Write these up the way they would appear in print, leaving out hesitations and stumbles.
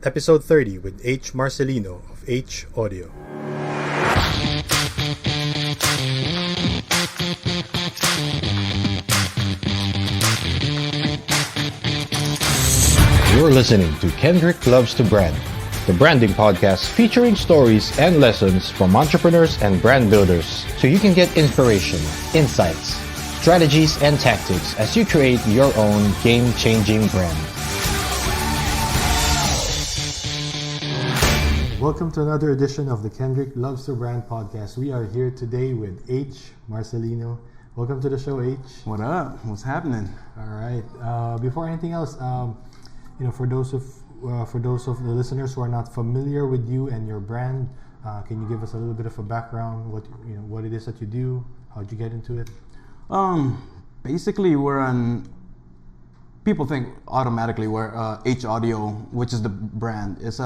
Episode 30 with H. Marcelino of H Audio. You're listening to Kendrick Loves to Brand, the branding podcast featuring stories and lessons from entrepreneurs and brand builders so you can get inspiration, insights, strategies, and tactics as you create your own game-changing brand. Welcome to another edition of the Kendrick Loves to Brand podcast. We are here today with H. Marcelino. Welcome to the show, H. What up? What's happening? All right. Before anything else, for those of the listeners who are not familiar with you and your brand, can you give us a little bit of a background? What it is that you do? How'd you get into it? Basically, people think automatically we're H Audio, which is the brand. It's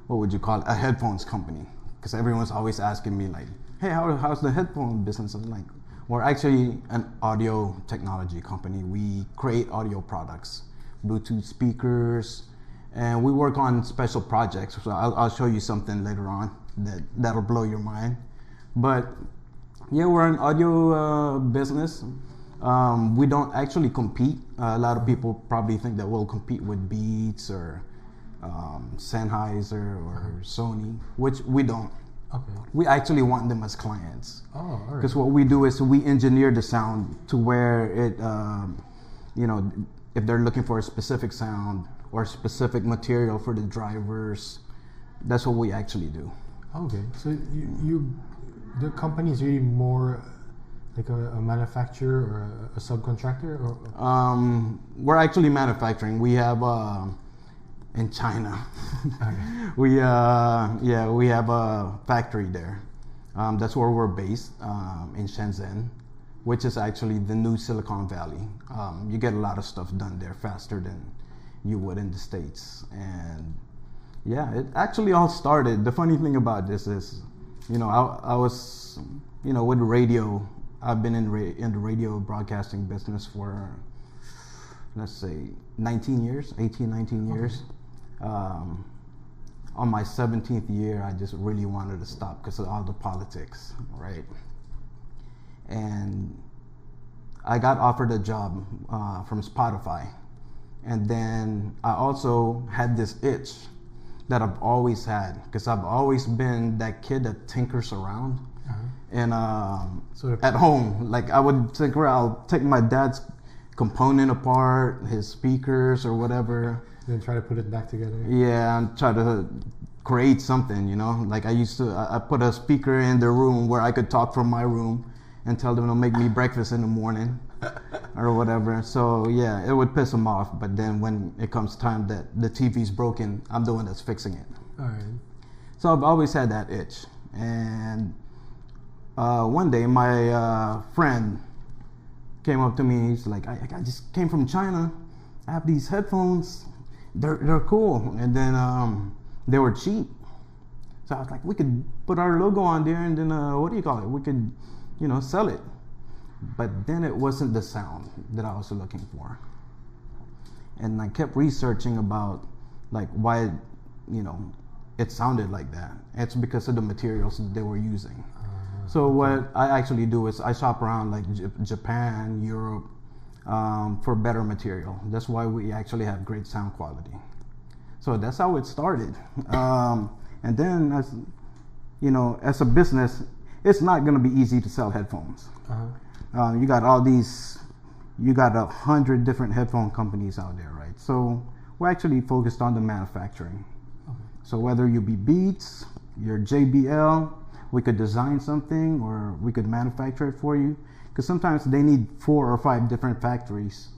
what would you call it? A headphones company. Because everyone's always asking me like, hey, how's the headphone business? I'm like, we're actually an audio technology company. We create audio products, Bluetooth speakers, and we work on special projects. So I'll show you something later on that'll blow your mind. But yeah, we're an audio business. We don't actually compete. A lot of people probably think that we'll compete with Beats or Sennheiser or Sony, which we don't. Okay. We actually want them as clients. Oh, all right. Because what we do is we engineer the sound to where it, if they're looking for a specific sound or specific material for the drivers, that's what we actually do. Okay, so the company is really more like a manufacturer or a subcontractor, or? We're actually manufacturing. We have in China. Okay. we have a factory there. That's where we're based, in Shenzhen, which is actually the new Silicon Valley. You get a lot of stuff done there faster than you would in the States. And yeah, it actually all started. The funny thing about this is, I was, with radio. I've been in the radio broadcasting business for, let's say, 19 years. On my 17th year, I just really wanted to stop because of all the politics, right? And I got offered a job from Spotify. And then I also had this itch that I've always had, because I've always been that kid that tinkers around. Uh-huh. And at home, like I would tinker, I'll take my dad's component apart, his speakers or whatever. Then try to put it back together. Yeah, and try to create something, Like I put a speaker in the room where I could talk from my room and tell them to make me breakfast in the morning or whatever. So yeah, it would piss them off. But then when it comes time that the TV's broken, I'm the one that's fixing it. All right. So I've always had that itch. And one day my friend came up to me. He's like, I just came from China. I have these headphones. They're cool. And then they were cheap. So I was like, we could put our logo on there and then we could, sell it. But then it wasn't the sound that I was looking for. And I kept researching about like why, it sounded like that. It's because of the materials that they were using. So what I actually do is I shop around like Japan, Europe, for better material. That's why we actually have great sound quality. So that's how it started. And then as a business, it's not going to be easy to sell headphones. Uh-huh. You got 100 different headphone companies out there, right? So we're actually focused on the manufacturing. Okay. So whether you be Beats, your JBL, we could design something or we could manufacture it for you. Because sometimes they need 4 or 5 different factories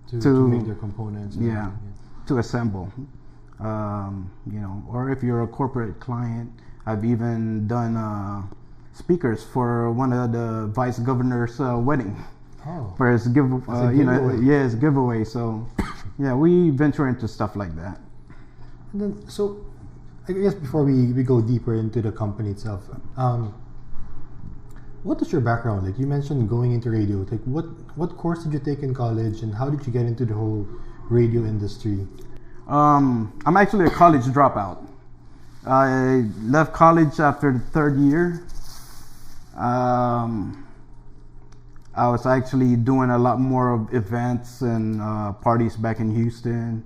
to make their components. Yeah, to assemble. Or if you're a corporate client, I've even done speakers for one of the vice governor's wedding. Oh. For his giveaway. His giveaway. So, yeah, we venture into stuff like that. And then, so I guess before we go deeper into the company itself, what is your background? Like you mentioned going into radio. Like what course did you take in college and how did you get into the whole radio industry? I'm actually a college dropout. I left college after the third year. I was actually doing a lot more of events and parties back in Houston.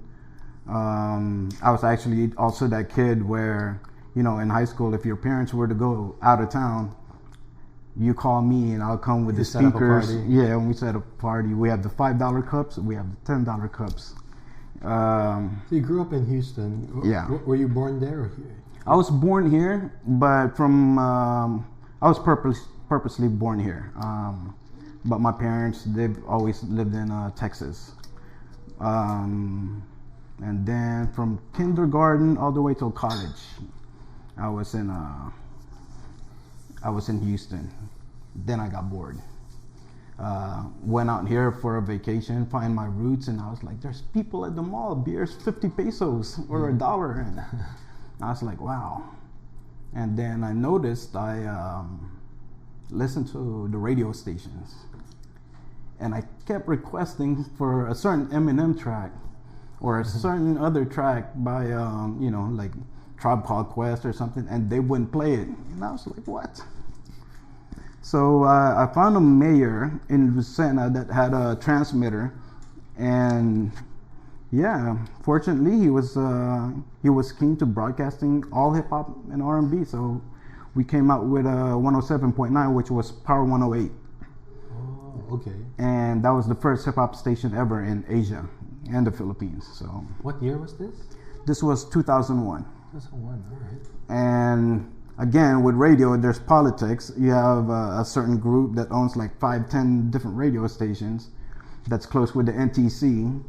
I was actually also that kid where, you know, in high school, if your parents were to go out of town, you call me and I'll come with the speakers. Yeah, when we set up a party, we have the $5 cups, we have the $10 cups. So you grew up in Houston. Yeah. Were you born there or here? I was born here, but I was purposely born here. But my parents, they've always lived in Texas. And then from kindergarten all the way till college, I was in Houston. Then I got bored. Went out here for a vacation, find my roots, and I was like, there's people at the mall, beer's 50 pesos or $1. And I was like, wow. And then I noticed I listened to the radio stations. And I kept requesting for a certain Eminem track or a certain other track by, you know, like Tribe Called Quest or something, and they wouldn't play it. And I was like, what? So I found a mayor in Lucena that had a transmitter, and yeah, fortunately he was keen to broadcasting all hip hop and R&B. So we came out with a 107.9, which was Power 108. Oh, okay. And that was the first hip hop station ever in Asia and the Philippines. So what year was this? This was 2001. 2001, all right. And again, with radio, there's politics. You have a certain group that owns like 5-10 different radio stations that's close with the NTC,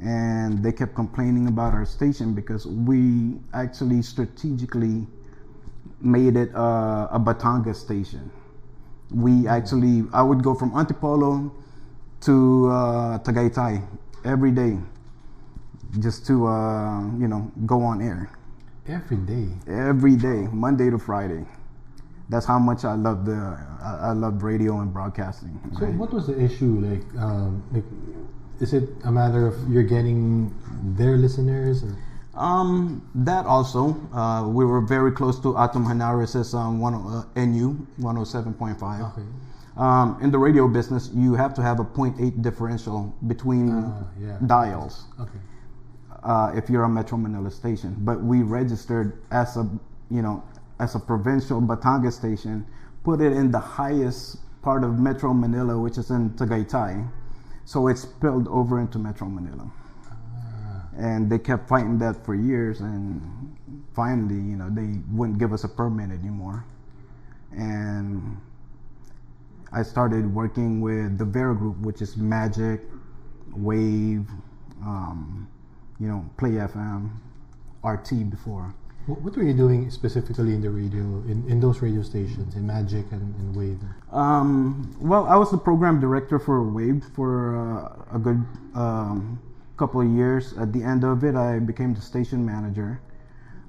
and they kept complaining about our station because we actually strategically made it a Batanga station. I would go from Antipolo to Tagaytay every day just to you know, go on air. Every day. Every day, Monday to Friday. That's how much I loved I loved radio and broadcasting. So what was the issue? Like, is it a matter of you're getting their listeners? Or? That also. We were very close to Atom Hanaris's NU 107.5. Okay. In the radio business, you have to have a 0.8 differential between dials. Okay. If you're a Metro Manila station, but we registered as a provincial Batanga station, put it in the highest part of Metro Manila, which is in Tagaytay, so it spilled over into Metro Manila. And they kept fighting that for years, and finally, you know, they wouldn't give us a permit anymore. And I started working with the Vera Group, which is Magic, Wave, you know, Play FM, RT before. What were you doing specifically in the radio, in those radio stations, in Magic and Wave? Well, I was the program director for Wave for a good couple of years. At the end of it, I became the station manager.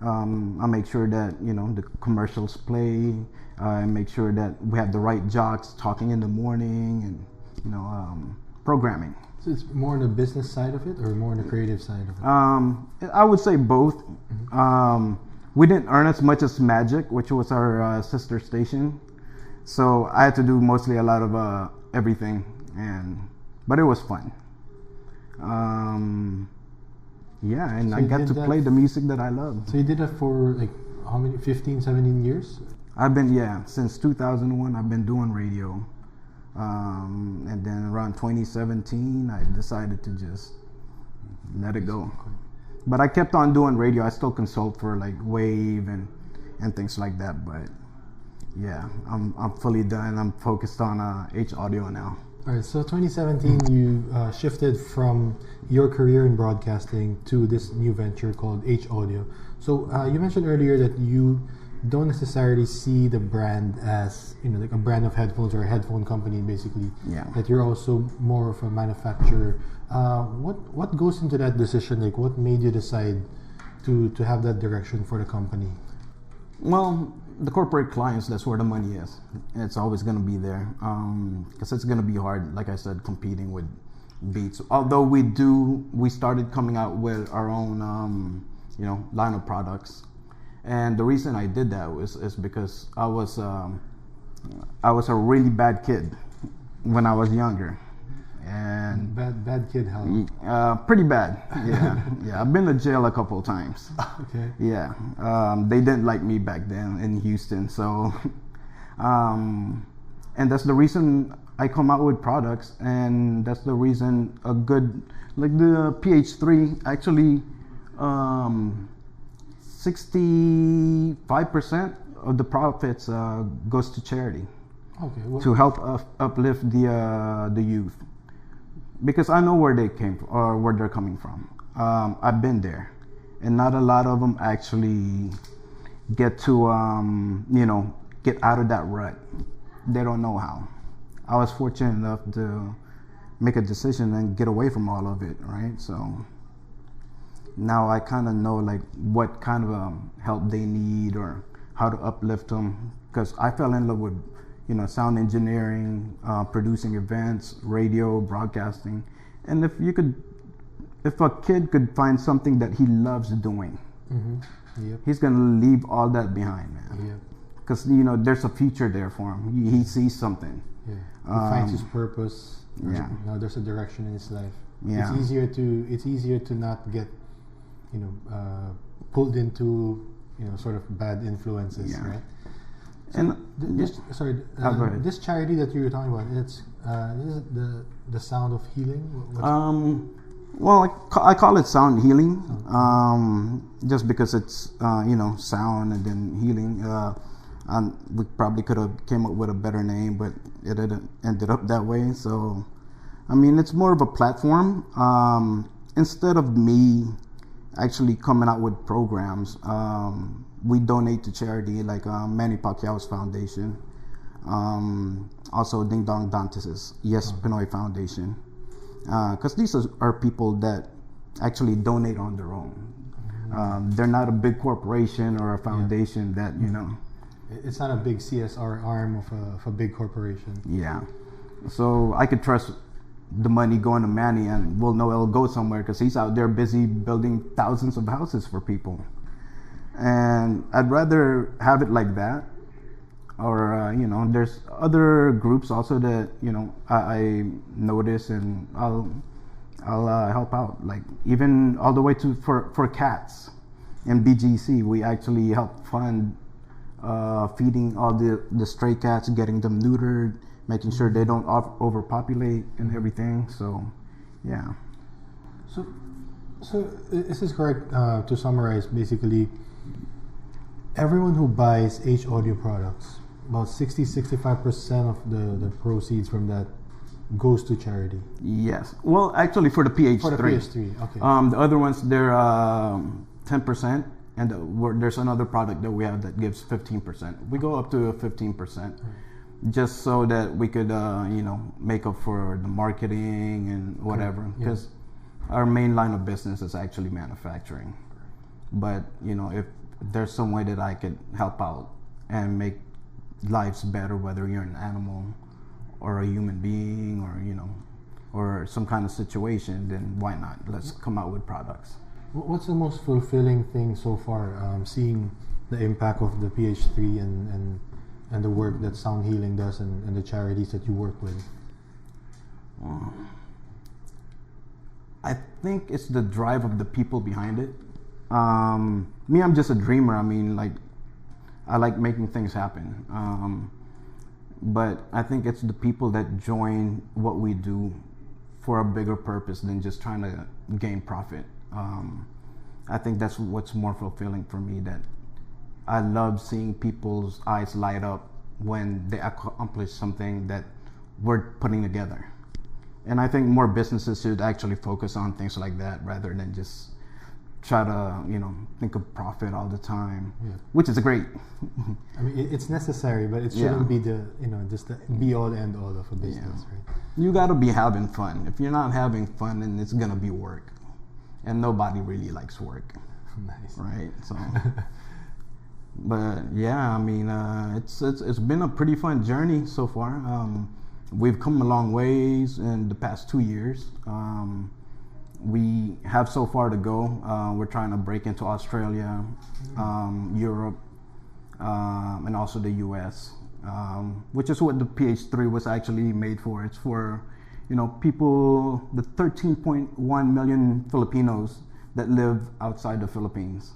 I make sure that, you know, the commercials play. I make sure that we have the right jocks talking in the morning, and, you know, programming. So it's more on the business side of it, or more on the creative side of it? I would say both. Mm-hmm. We didn't earn as much as Magic, which was our sister station. So I had to do mostly a lot of everything, but it was fun. Yeah, and so I got to play the music that I love. So you did that for like how many, 15, 17 years? I've been, since 2001, I've been doing radio. And then around 2017, I decided to just let it go. But I kept on doing radio. I still consult for like Wave and things like that. But yeah, I'm fully done. I'm focused on H Audio now. All right. So 2017, you shifted from your career in broadcasting to this new venture called H Audio. So you mentioned earlier that you don't necessarily see the brand as, you know, like a brand of headphones or a headphone company, basically. Yeah. That you're also more of a manufacturer. What goes into that decision? Like, what made you decide to have that direction for the company? Well, the corporate clients, that's where the money is. It's always going to be there, because it's going to be hard, like I said, competing with beats. Although we started coming out with our own, line of products. And the reason I did that is because I was a really bad kid when I was younger, and bad kid how? pretty bad. Yeah, yeah. I've been to jail a couple of times. Okay. Yeah, they didn't like me back then in Houston, so and that's the reason I come out with products, and that's the reason like the PH3 actually. 65% of the profits goes to charity. Okay. To help uplift the youth, because I know where they came from, or where they're coming from. I've been there, and not a lot of them actually get to get out of that rut. They don't know how. I was fortunate enough to make a decision and get away from all of it, right? So now I kind of know like what kind of help they need or how to uplift them, because I fell in love with sound engineering, producing events, radio, broadcasting. And if a kid could find something that he loves doing, Yep. he's gonna leave all that behind, man. Yep. Because there's a future there for him. He sees something. Yeah. He finds his purpose. Yeah. There's a direction in his life. Yeah. It's easier to not get pulled into sort of bad influences, Yeah. right? So And this go ahead. this charity that you were talking about, it's is it the sound of healing. Well, I call it sound healing, just because it's sound and then healing. And we probably could have came up with a better name, but it didn't ended up that way. So, I mean, it's more of a platform. Instead of me actually coming out with programs, we donate to charity, like Manny Pacquiao's foundation, also Ding Dong Dantes' Yes Pinoy Foundation, because these are people that actually donate on their own. They're not a big corporation or a foundation that It's not a big CSR arm of a big corporation. Yeah, so I could trust the money going to Manny, and we'll know it'll go somewhere because he's out there busy building thousands of houses for people. And I'd rather have it like that, or there's other groups also that I notice, and I'll help out, like even all the way to for cats in BGC. We actually help fund feeding all the stray cats, getting them neutered, making sure they don't overpopulate and everything. So, yeah. So this is correct. To summarize, basically, everyone who buys H Audio products, about 65% of the proceeds from that goes to charity. Yes. Well, actually, for the PH3. For the PH3, okay. The other ones, they're 10%. And there's another product that we have that gives 15%. We go up to 15%, just so that we could, make up for the marketing and whatever. Because our main line of business is actually manufacturing. But if there's some way that I could help out and make lives better, whether you're an animal or a human being, or some kind of situation, then why not? Let's come out with products. What's the most fulfilling thing so far? Seeing the impact of the PH3 and the work that Sound Healing does, and the charities that you work with. I think it's the drive of the people behind it. Me, I'm just a dreamer. I mean, like, I like making things happen. But I think it's the people that join what we do for a bigger purpose than just trying to gain profit. I think that's what's more fulfilling for me, that I love seeing people's eyes light up when they accomplish something that we're putting together. And I think more businesses should actually focus on things like that rather than just try to, think of profit all the time, which is great. I mean, it's necessary, but it shouldn't be the, just the be all end all of a business, right? You got to be having fun. If you're not having fun, then it's gonna be work. And nobody really likes work. Nice. Right? So, but yeah, I mean, it's been a pretty fun journey so far. we've come a long ways in the past 2 years. We have so far to go. We're trying to break into Australia, Europe, and also the US, which is what the PH3 was actually made for. It's for, people, the 13.1 million Filipinos that live outside the Philippines.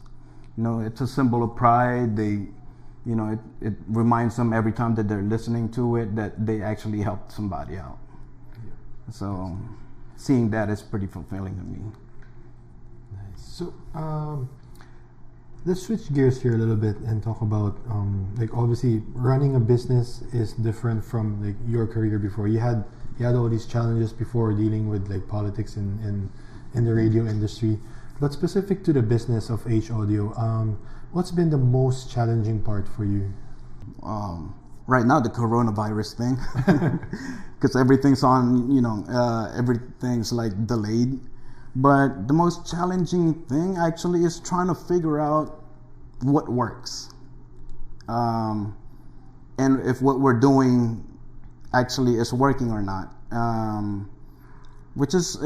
It's a symbol of pride. It reminds them every time that they're listening to it that they actually helped somebody out. Yeah. So seeing that is pretty fulfilling to me. Nice. So let's switch gears here a little bit and talk about obviously running a business is different from your career before. You had all these challenges before dealing with politics in the radio industry. But specific to the business of H Audio, what's been the most challenging part for you? Right now, the coronavirus thing, because everything's on, everything's delayed. But the most challenging thing actually is trying to figure out what works, and if what we're doing actually is working or not. Which is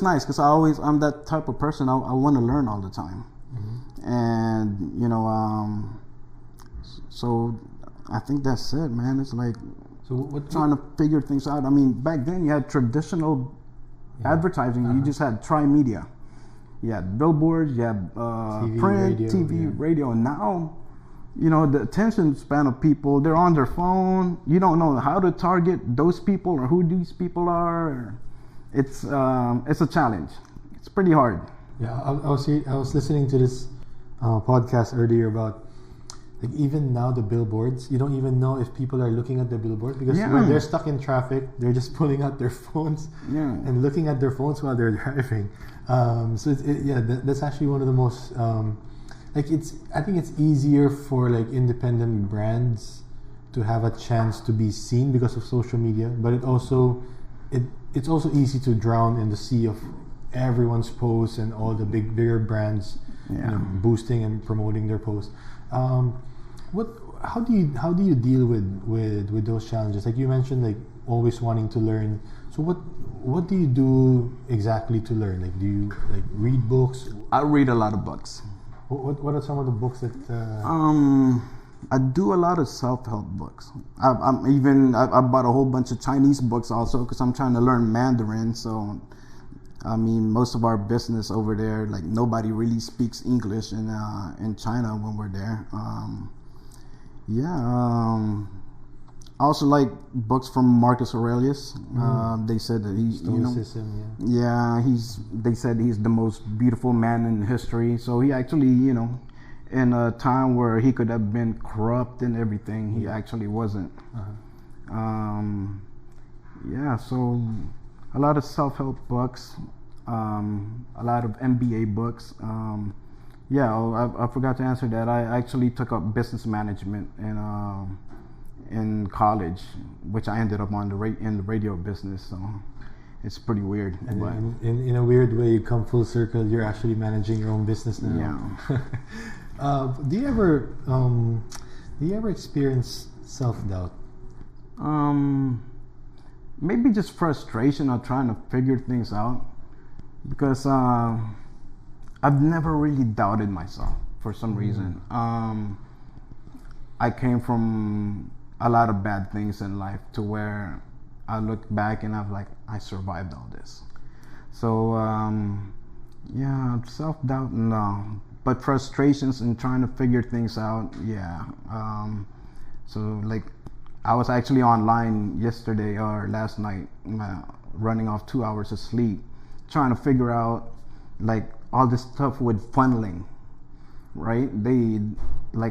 nice, because I'm that type of person. I want to learn all the time, and so I think that's it, man. It's trying to figure things out. I mean, back then you had traditional advertising. You just had tri-media. You had billboards, you had TV, print, radio, TV, radio. And now, the attention span of people, they're on their phone. You don't know how to target those people or who these people are. It's a challenge. It's pretty hard. Yeah, I was listening to this podcast earlier about even now the billboards. You don't even know if people are looking at the billboard, because when they're stuck in traffic, they're just pulling out their phones and looking at their phones while they're driving. That's actually one of the most I think it's easier for independent brands to have a chance to be seen because of social media, but it's also easy to drown in the sea of everyone's posts and all the bigger brands boosting and promoting their posts. How do you deal with those challenges? Like you mentioned, always wanting to learn. So what do you do exactly to learn? Do you read books? I read a lot of books. What are some of the books that? I do a lot of self-help books. I bought a whole bunch of Chinese books also, because I'm trying to learn Mandarin. So, I mean, most of our business over there, nobody really speaks English in China when we're there. I also like books from Marcus Aurelius. They said that he's Stoicism, they said he's the most beautiful man in history. So he actually, in a time where he could have been corrupt and everything, he actually wasn't. So a lot of self-help books, a lot of MBA books. I forgot to answer that. I actually took up business management in college, which I ended up in the radio business. So it's pretty weird. And in a weird way, you come full circle. You're actually managing your own business now. Yeah. Do you ever experience self-doubt? Maybe just frustration of trying to figure things out, because I've never really doubted myself for some reason. I came from a lot of bad things in life to where I look back and I'm like, I survived all this. So self-doubt, no. But frustrations and trying to figure things out, I was actually online yesterday or last night, running off 2 hours of sleep, trying to figure out all this stuff with funneling, right? They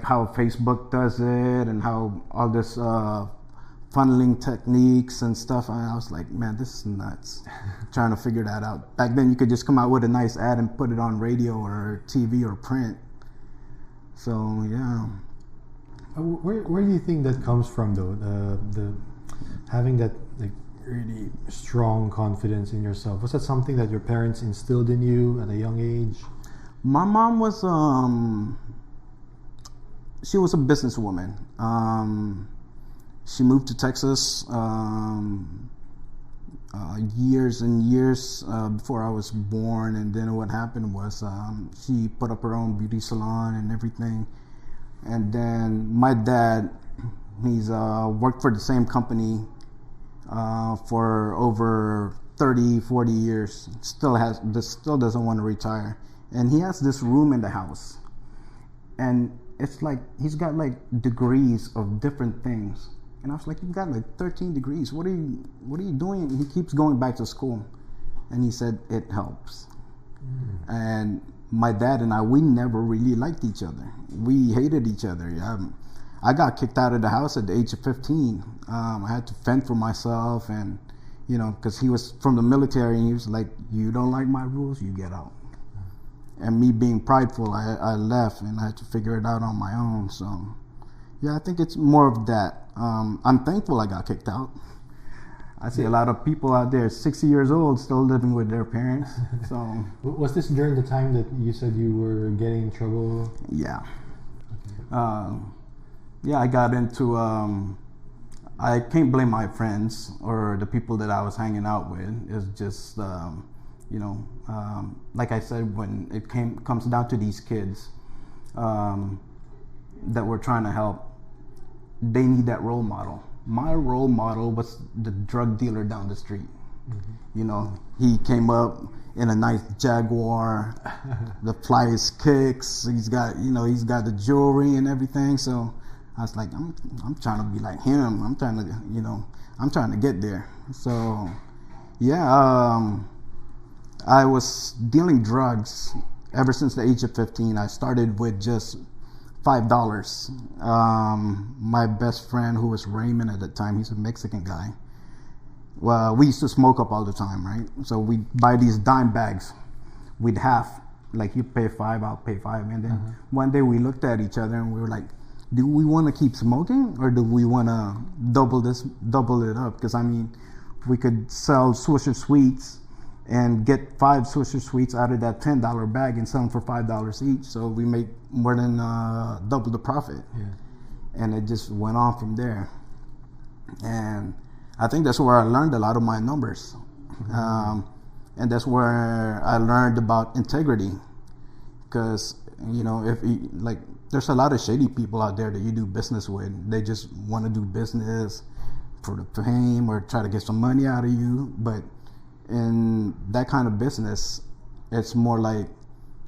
how Facebook does it and how all this funneling techniques and stuff. And I was like, man, this is nuts. Trying to figure that out. Back then, you could just come out with a nice ad and put it on radio or TV or print. So yeah. Where do you think that comes from, though? The having that really strong confidence in yourself. Was that something that your parents instilled in you at a young age? My mom was she was a businesswoman, she moved to Texas years and years before I was born, and then what happened was she put up her own beauty salon and everything. And then my dad, he's worked for the same company for over 30, 40 years. Still doesn't want to retire, and he has this room in the house, and it's like he's got like degrees of different things. And I was like, you've got like 13 degrees. What are you doing? He keeps going back to school. And he said, it helps. And my dad and I, we never really liked each other. We hated each other. I got kicked out of the house at the age of 15. I had to fend for myself, and, you know, because he was from the military, and he was like, you don't like my rules, you get out. And me being prideful, I left, and I had to figure it out on my own. So, yeah, I think it's more of that. I'm thankful I got kicked out. I see a lot of people out there 60 years old still living with their parents. So was this during the time that you said you were getting in trouble? Yeah. Yeah, I got into I can't blame my friends or the people that I was hanging out with. It's just you know, like I said, when it comes down to these kids that we're trying to help, they need that role model. My role model was the drug dealer down the street. Mm-hmm. You know, he came up in a nice Jaguar, the flyest kicks. He's got the jewelry and everything. So I was like, I'm trying to be like him. I'm trying to get there. So yeah, I was dealing drugs ever since the age of 15. I started with just $5. My best friend, who was Raymond at the time, he's a Mexican guy. Well, we used to smoke up all the time, right? So we'd buy these dime bags. We'd half, like you pay $5, I'll pay $5. And then one day we looked at each other and we were like, do we want to keep smoking or do we want to double it up? Because I mean, we could sell Swisher Sweets and get 5 Swisher Sweets out of that $10 bag and sell them for $5 each. So we make more than double the profit. Yeah. And it just went on from there. And I think that's where I learned a lot of my numbers. And that's where I learned about integrity. Because, you know, there's a lot of shady people out there that you do business with. They just want to do business for the fame or try to get some money out of you. But in that kind of business, it's more like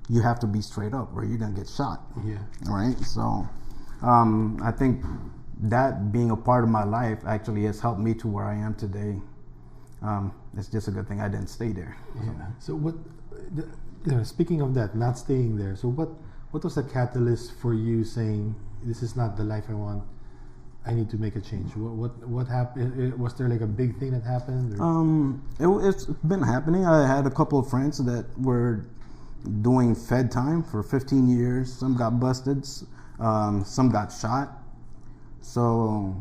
you have to be straight up or you're gonna get shot. Yeah. Right. So I think that being a part of my life actually has helped me to where I am today. It's just a good thing I didn't stay there. Yeah. So what? Speaking of that, not staying there. So what was the catalyst for you saying this is not the life I want? I need to make a change. What happened? Was there like a big thing that happened? It's been happening. I had a couple of friends that were doing Fed time for 15 years. Some got busted. Some got shot. So,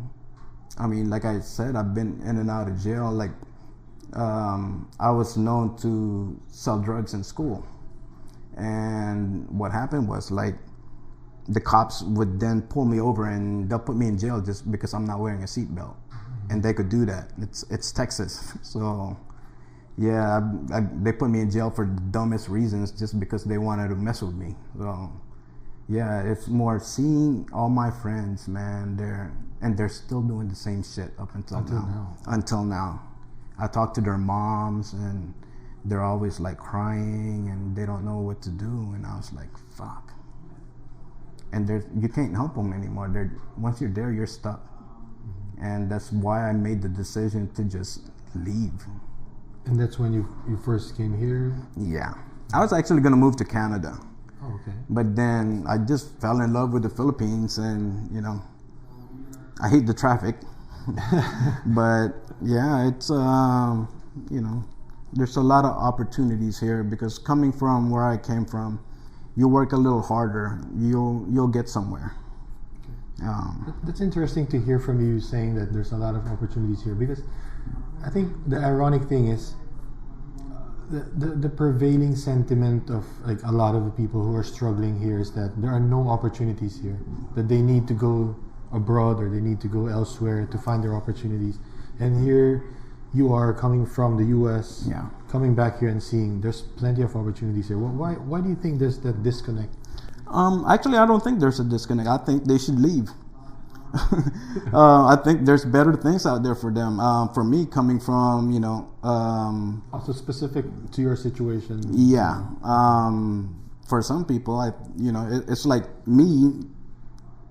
I mean, like I said, I've been in and out of jail. Like, I was known to sell drugs in school. And what happened was, like, the cops would then pull me over and they'll put me in jail just because I'm not wearing a seatbelt. And they could do that. It's Texas. So, yeah, they put me in jail for the dumbest reasons just because they wanted to mess with me. So, yeah, it's more seeing all my friends, man, they're still doing the same shit up until now. Until now. I talk to their moms and they're always like crying and they don't know what to do. And I was like, fuck. And you can't help them anymore. Once you're there, you're stuck. And that's why I made the decision to just leave. And that's when you first came here? Yeah. I was actually going to move to Canada. Oh, okay. But then I just fell in love with the Philippines and, you know, I hate the traffic. But yeah, it's, you know, there's a lot of opportunities here because coming from where I came from, you work a little harder, you'll get somewhere. That's interesting to hear from you saying that there's a lot of opportunities here because I think the ironic thing is the prevailing sentiment of like a lot of the people who are struggling here is that there are no opportunities here, that they need to go abroad or they need to go elsewhere to find their opportunities. And here you are coming from the U.S., Yeah. coming back here and seeing there's plenty of opportunities here. Why do you think there's that disconnect? Actually, I don't think there's a disconnect. I think they should leave. I think there's better things out there for them. For me, coming from, Also specific to your situation. yeah. For some people, it's like me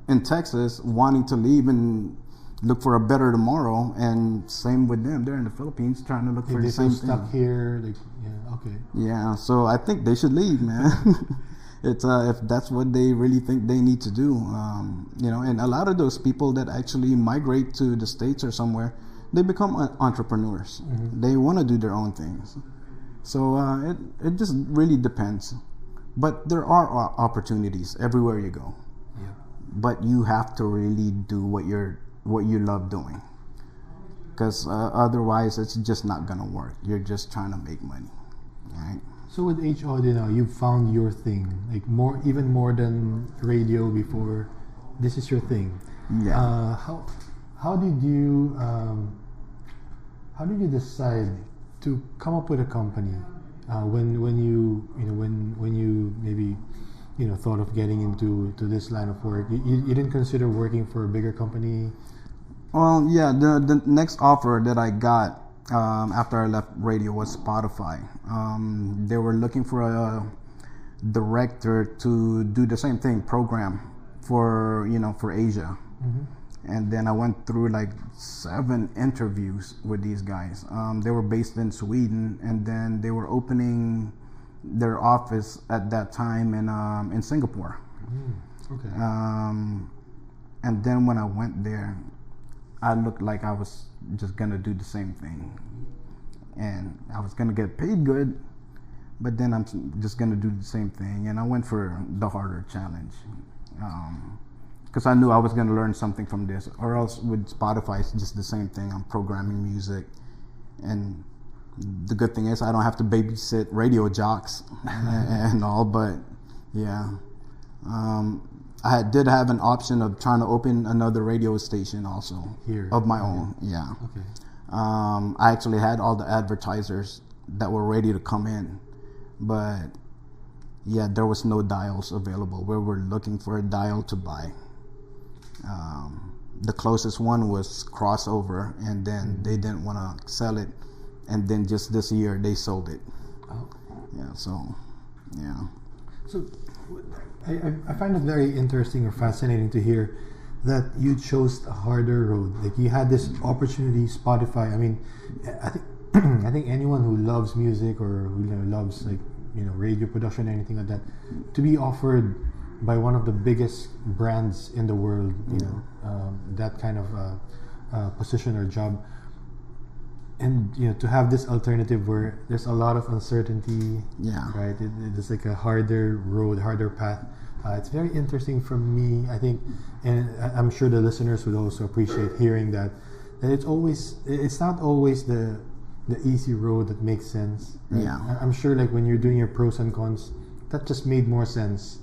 in Texas wanting to leave and look for a better tomorrow, and same with them. They're in the Philippines trying to look for They the feel same stuck thing. here. Like, yeah, okay. Yeah, so I think they should leave, man. It's if that's what they really think they need to do, and a lot of those people that actually migrate to the States or somewhere, they become entrepreneurs. Mm-hmm. They want to do their own things. So it just really depends. But there are opportunities everywhere you go. Yeah. But you have to really do what you love doing, because otherwise it's just not gonna work. You're just trying to make money, right? So with H Audio now, you've found your thing, like even more than radio before. This is your thing. Yeah. How did you decide to come up with a company when you maybe thought of getting into this line of work? You didn't consider working for a bigger company? Well, yeah. The next offer that I got after I left radio was Spotify. They were looking for a director to do the same thing, program for Asia. Mm-hmm. And then I went through like 7 interviews with these guys. They were based in Sweden, and then they were opening their office at that time in Singapore. Okay. And then when I went there, I looked like I was just gonna do the same thing, and I was gonna get paid good, but then I'm just gonna do the same thing. And I went for the harder challenge, because I knew I was gonna learn something from this. Or else with Spotify, it's just the same thing. I'm programming music, and the good thing is I don't have to babysit radio jocks and all. But yeah. I did have an option of trying to open another radio station also Here. of my own. Yeah. Okay. I actually had all the advertisers that were ready to come in, but yeah, there was no dials available. We were looking for a dial to buy. The closest one was Crossover, and then they didn't want to sell it, and then just this year they sold it. Oh. Yeah. So yeah. So I find it very interesting or fascinating to hear that you chose a harder road. Like you had this opportunity, Spotify. I mean, I think I think anyone who loves music or who loves radio production or anything like that, to be offered by one of the biggest brands in the world, that kind of position or job. And to have this alternative where there's a lot of uncertainty, Yeah. right? It's like a harder road, harder path. It's very interesting for me, I think, and I'm sure the listeners would also appreciate hearing that it's not always the easy road that makes sense. Right? Yeah. I'm sure, like when you're doing your pros and cons, that just made more sense.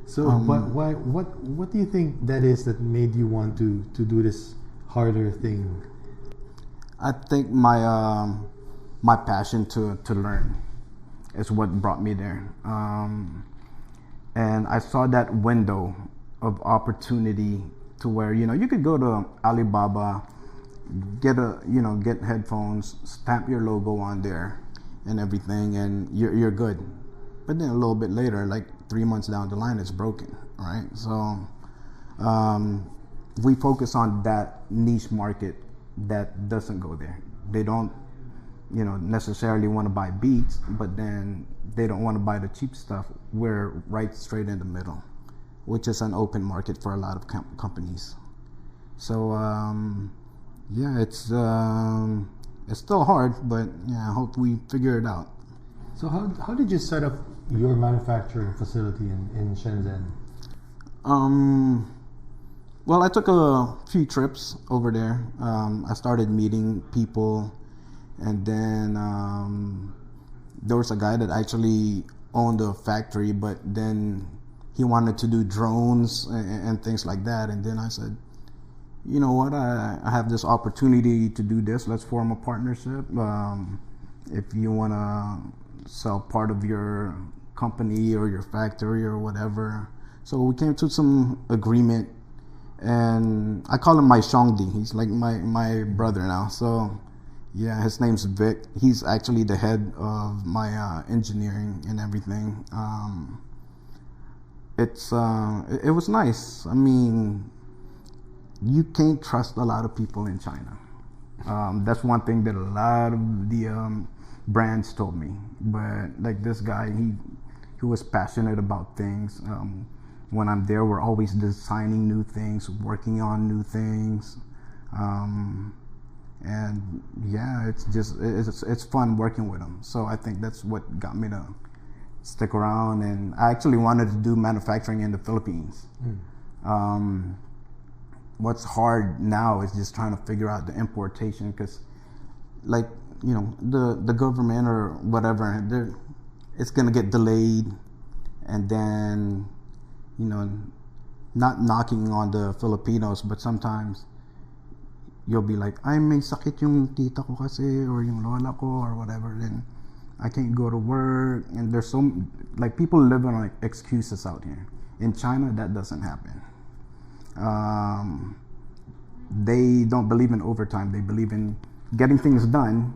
So, but why? What do you think that is that made you want to do this harder thing? I think my passion to learn is what brought me there, and I saw that window of opportunity to where you could go to Alibaba, get headphones, stamp your logo on there, and everything, and you're good. But then a little bit later, like 3 months down the line, it's broken, right? So we focus on that niche market that doesn't go there. They don't necessarily want to buy beats, but then they don't want to buy the cheap stuff. We're right straight in the middle, which is an open market for a lot of companies. So yeah, it's still hard, but yeah, I hope we figure it out. So how did you set up your manufacturing facility in Shenzhen? Well, I took a few trips over there. I started meeting people, and then there was a guy that actually owned a factory, but then he wanted to do drones and things like that. And then I said, you know what, I have this opportunity to do this. Let's form a partnership. If you want to sell part of your company or your factory or whatever. So we came to some agreement, and I call him my Shongdi. He's like my brother now. So yeah, his name's Vic. He's actually the head of my engineering and everything. It was nice. I mean, you can't trust a lot of people in China. That's one thing that a lot of the brands told me. But like this guy, he was passionate about things. When I'm there, we're always designing new things, working on new things, and yeah, it's fun working with him. So I think that's what got me to stick around. And I actually wanted to do manufacturing in the Philippines. What's hard now is just trying to figure out the importation, because like, you know, the government or whatever, it's gonna get delayed, and then, you know, not knocking on the Filipinos, but sometimes you'll be like, ay, may sakit yung tita ko kasi, or yung lola ko, or whatever, then I can't go to work. And there's like, people live on like excuses out here. In China, that doesn't happen. They don't believe in overtime. They believe in getting things done,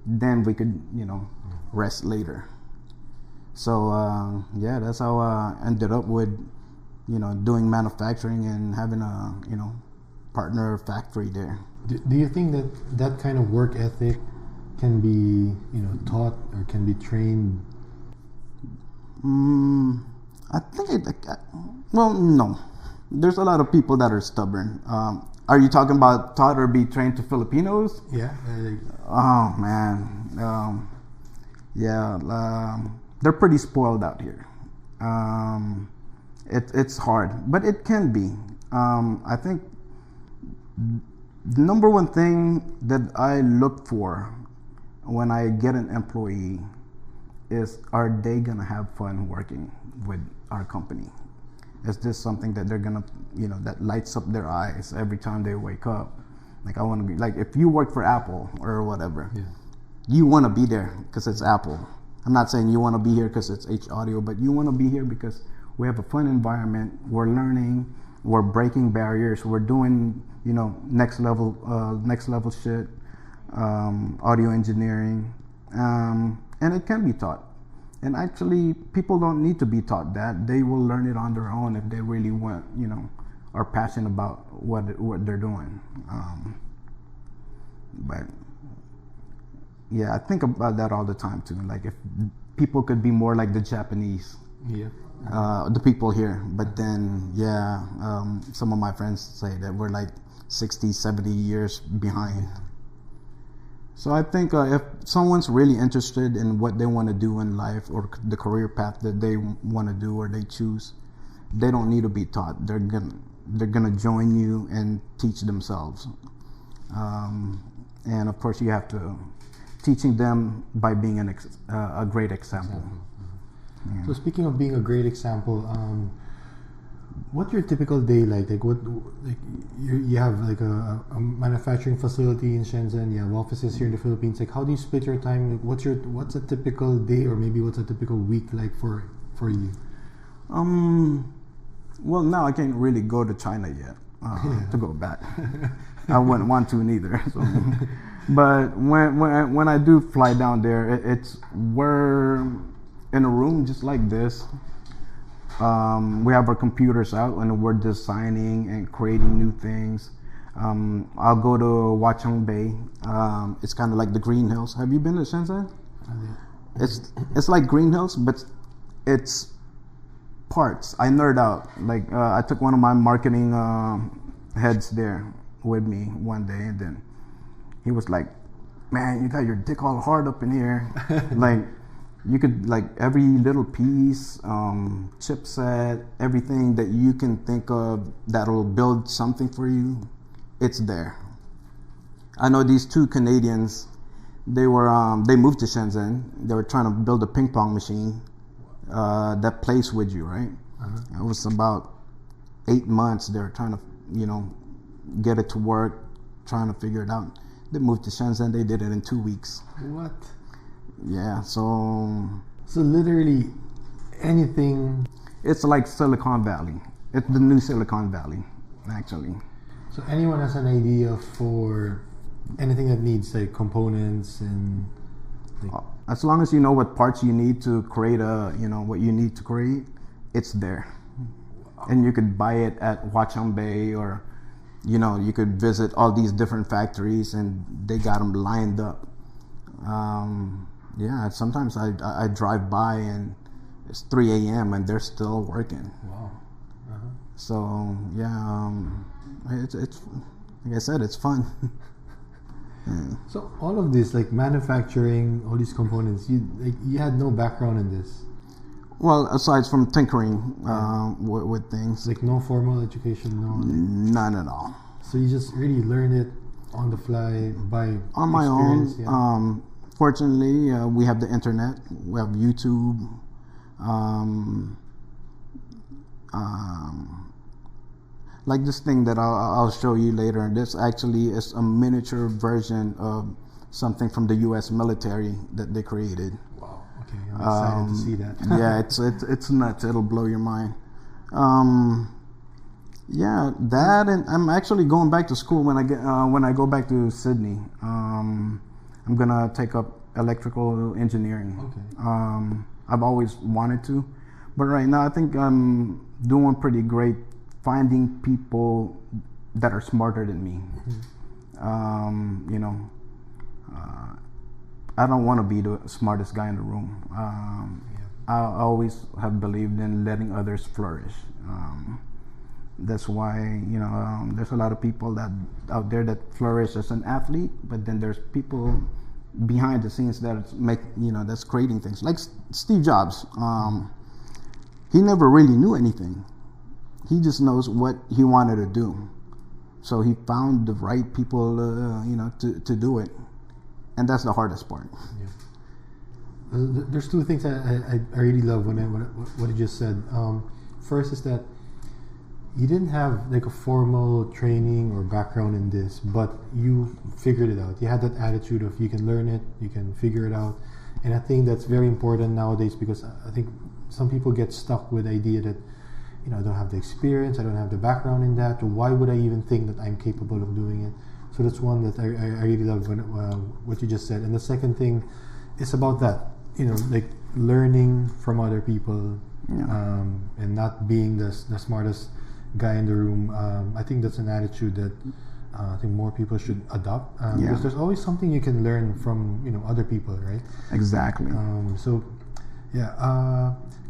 then we could, you know, rest later. So yeah, that's how I ended up with, you know, doing manufacturing and having a, you know, partner factory there. Do you think that kind of work ethic can be, you know, taught or can be trained? I think well, no. There's a lot of people that are stubborn. Are you talking about taught or be trained to Filipinos? Yeah. Oh man, yeah. They're pretty spoiled out here. It's hard, but it can be. I think the number one thing that I look for when I get an employee is, are they gonna have fun working with our company? Is this something that they're gonna, you know, that lights up their eyes every time they wake up? Like, I want to be like, if you work for Apple or whatever, yeah, you want to be there because it's Apple. I'm not saying you want to be here because it's H Audio, but you want to be here because we have a fun environment. We're learning. We're breaking barriers. We're doing, you know, next level shit, audio engineering, and it can be taught. And actually, people don't need to be taught that. They will learn it on their own if they really want, you know, are passionate about what they're doing. But yeah, I think about that all the time too. Like, if people could be more like the Japanese, yeah, the people here. But then, yeah, some of my friends say that we're like 60, 70 years behind. So I think if someone's really interested in what they want to do in life, or the career path that they want to do or they choose, they don't need to be taught. They're gonna join you and teach themselves. And of course, you have to teaching them by being a great example. Yeah. So speaking of being a great example, what's your typical day like? Like, what, like, you have like a manufacturing facility in Shenzhen. You have offices here in the Philippines. Like, how do you split your time? Like, what's a typical day, or maybe what's a typical week like for you? Well, now I can't really go to China yet to go back. I wouldn't want to neither. So. But when I do fly down there, we're in a room just like this. We have our computers out and we're designing and creating new things. I'll go to Wachang Bay. It's kind of like the Green Hills. Have you been to Shenzhen? It's like Green Hills, but it's parts. I nerd out. Like, I took one of my marketing heads there with me one day, and then he was like, "Man, you got your dick all hard up in here." Like, you could, like, every little piece, chipset, everything that you can think of that'll build something for you, it's there. I know these two Canadians, they moved to Shenzhen. They were trying to build a ping pong machine that plays with you, right? Uh-huh. It was about 8 months. They were trying to, get it to work, trying to figure it out. They moved to Shenzhen. They did it in 2 weeks. What? Yeah, so literally anything. it's like Silicon Valley. It's the new Silicon Valley, actually. So anyone has an idea for anything that needs like components and like, As long as you know what parts you need to create what you need to create, it's there. And you could buy it at Huaqiangbei, or you could visit all these different factories and they got them lined up. Sometimes I drive by and it's 3 a.m. and they're still working. wow. So it's like I said, it's fun. So all of this, like manufacturing, all these components, you had no background in this. Well, aside from tinkering with things, Like no formal education, no. none at all. So you just really learn it on the fly by On my own. experience, yeah. Fortunately, we have the internet. We have YouTube. Like this thing that I'll show you later. And this actually is a miniature version of something from the U.S. military that they created. Wow. Okay, I'm excited to see that. Yeah, it's nuts. It'll blow your mind. That, and I'm actually going back to school when I go back to Sydney. I'm gonna take up electrical engineering. Okay. I've always wanted to, but right now I think I'm doing pretty great finding people that are smarter than me. I don't want to be the smartest guy in the room. I always have believed in letting others flourish. That's why there's a lot of people that out there that flourish as an athlete, but then there's people behind the scenes that's creating things. Like Steve Jobs, he never really knew anything. He just knows what he wanted to do, so he found the right people, to do it, and that's the hardest part. Yeah. There's two things I really love what you just said. First is that you didn't have like a formal training or background in this, but you figured it out. You had that attitude of you can learn it, you can figure it out, and I think that's very important nowadays, because I think some people get stuck with the idea that I don't have the experience, I don't have the background in that, or why would I even think that I'm capable of doing it? So that's one that I really love what you just said. And the second thing is about that, like learning from other people, and not being the smartest guy in the room. I think that's an attitude that I think more people should adopt, because there's always something you can learn from other people, right? Exactly.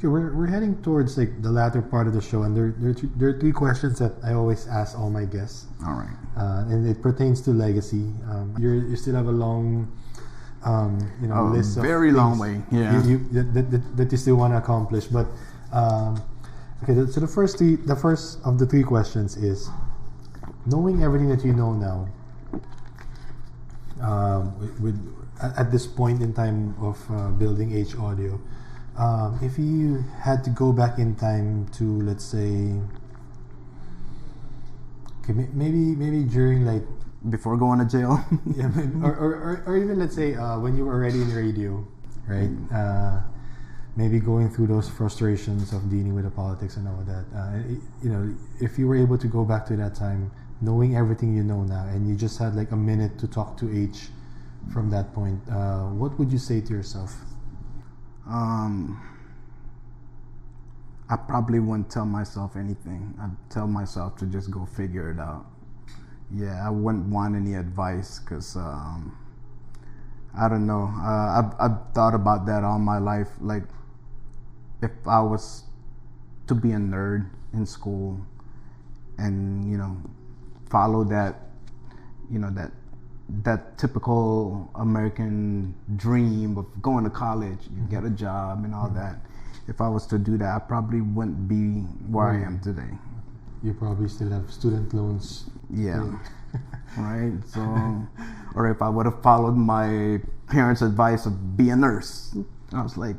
Okay, we're heading towards like the latter part of the show, and there are three questions that I always ask all my guests. All right. And it pertains to legacy. You still have a long, list of very things long way. Yeah. that you still want to accomplish. But okay, so the first of the three questions is, knowing everything that you know now, at this point in time of building H Audio. If you had to go back in time to, let's say, okay, maybe during like Before going to jail. yeah, or even let's say when you were already in radio, right? Maybe going through those frustrations of dealing with the politics and all that. If you were able to go back to that time, knowing everything you know now, and you just had like a minute to talk to H from that point, what would you say to yourself? I probably wouldn't tell myself anything. I'd tell myself to just go figure it out. Yeah, I wouldn't want any advice, because I don't know. I've thought about that all my life. Like, if I was to be a nerd in school and follow that that typical American dream of going to college, you get a job and all that. If I was to do that, I probably wouldn't be where I am today. You probably still have student loans. Yeah. Right. So, or if I would have followed my parents' advice of be a nurse, I was like,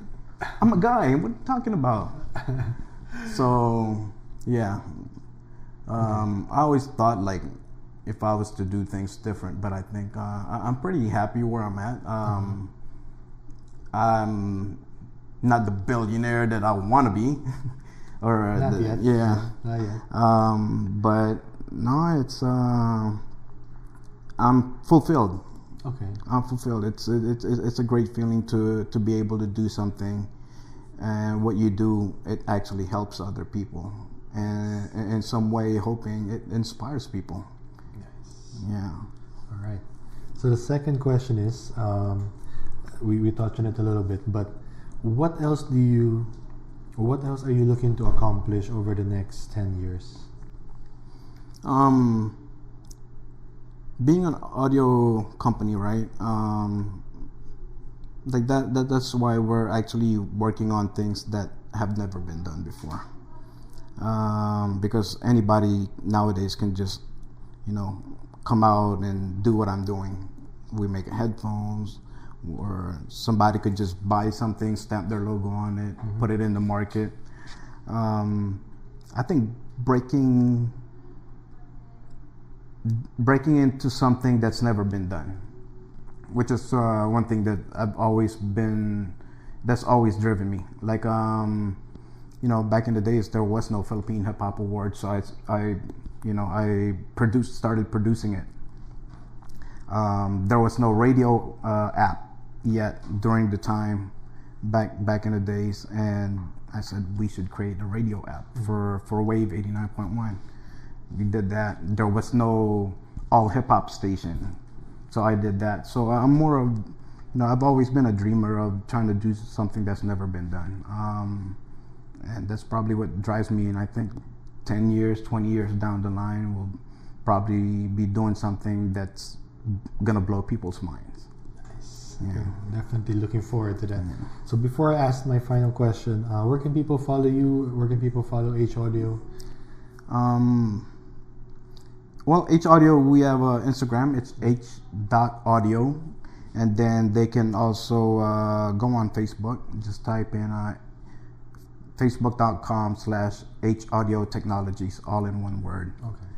I'm a guy. What are you talking about? So, yeah. I always thought like if I was to do things different, but I think I'm pretty happy where I'm at. I'm not the billionaire that I want to be, or Not yet. yeah. Not yet. But no, it's I'm fulfilled. Okay. I'm fulfilled. It's a great feeling to be able to do something, and what you do, it actually helps other people, and in some way, hoping it inspires people. Nice. Yeah. All right. So the second question is, we touched on it a little bit, but what else are you looking to accomplish over the next 10 years? Being an audio company, right? Like that's why we're actually working on things that have never been done before. Because anybody nowadays can just, come out and do what I'm doing. We make headphones, or somebody could just buy something, stamp their logo on it, put it in the market. I think breaking into something that's never been done, which is one thing that that's always driven me. Like, back in the days, there was no Philippine Hip Hop Award, so I started producing it. There was no radio app yet during the time back in the days, and I said we should create a radio app for Wave 89.1. We did that. There was no all hip hop station, so I did that. So I'm more of, I've always been a dreamer of trying to do something that's never been done, and that's probably what drives me. And I think 10 years, 20 years down the line, we'll probably be doing something that's gonna blow people's minds. Nice. Yeah. Okay. Definitely looking forward to that. Yeah. So before I ask my final question, where can people follow you? Where can people follow H Audio? Well, H Audio, we have Instagram. It's h.audio, and then they can also go on Facebook. Just type in facebook.com/H Audio Technologies, all in one word. Okay.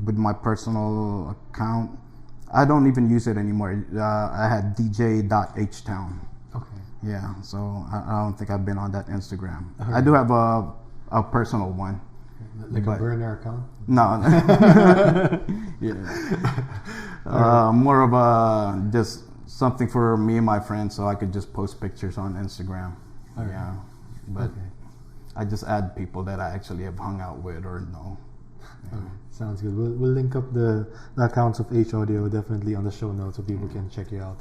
With my personal account, I don't even use it anymore. I had dj.htown. Okay. Yeah, so I don't think I've been on that Instagram. Okay. I do have a personal one. Like a burner account? No. Yeah. More of just something for me and my friends, so I could just post pictures on Instagram. All right. Yeah. But Okay. I just add people that I actually have hung out with or know. Yeah. Okay. Sounds good. We'll link up the accounts of H Audio definitely on the show notes so people can check you out.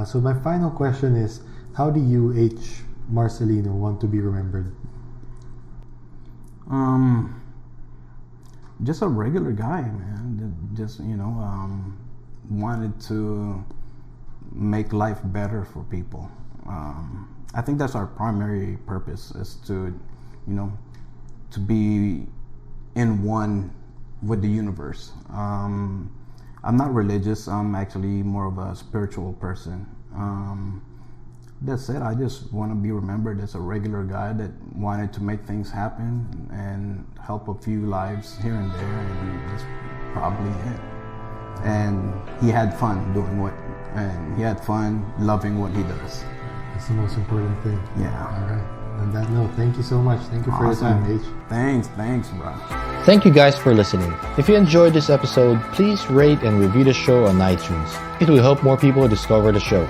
So my final question is, how do you, H. Marcelino, want to be remembered? Just a regular guy, man. That just wanted to make life better for people. I think that's our primary purpose, is to be in one with the universe. I'm not religious. I'm actually more of a spiritual person. That said, I just want to be remembered as a regular guy that wanted to make things happen and help a few lives here and there, and that's probably it. And he had fun doing he had fun loving what he does. That's the most important thing. Yeah. All right. On that note, thank you so much. Thank you for your time, H. Thanks, bro. Thank you guys for listening. If you enjoyed this episode, please rate and review the show on iTunes. It will help more people discover the show.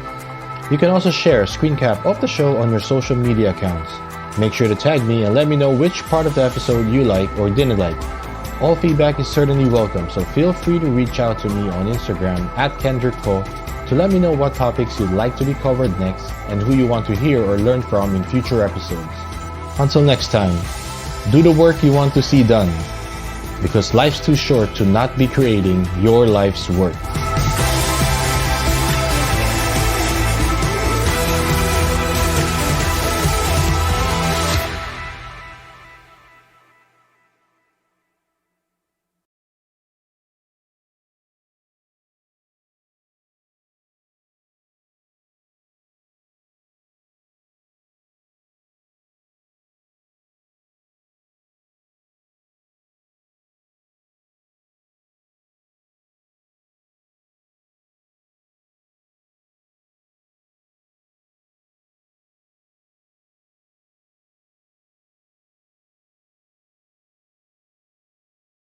You can also share a screen cap of the show on your social media accounts. Make sure to tag me and let me know which part of the episode you like or didn't like. All feedback is certainly welcome, so feel free to reach out to me on Instagram @KendrickCo to let me know what topics you'd like to be covered next and who you want to hear or learn from in future episodes. Until next time, do the work you want to see done, because life's too short to not be creating your life's work.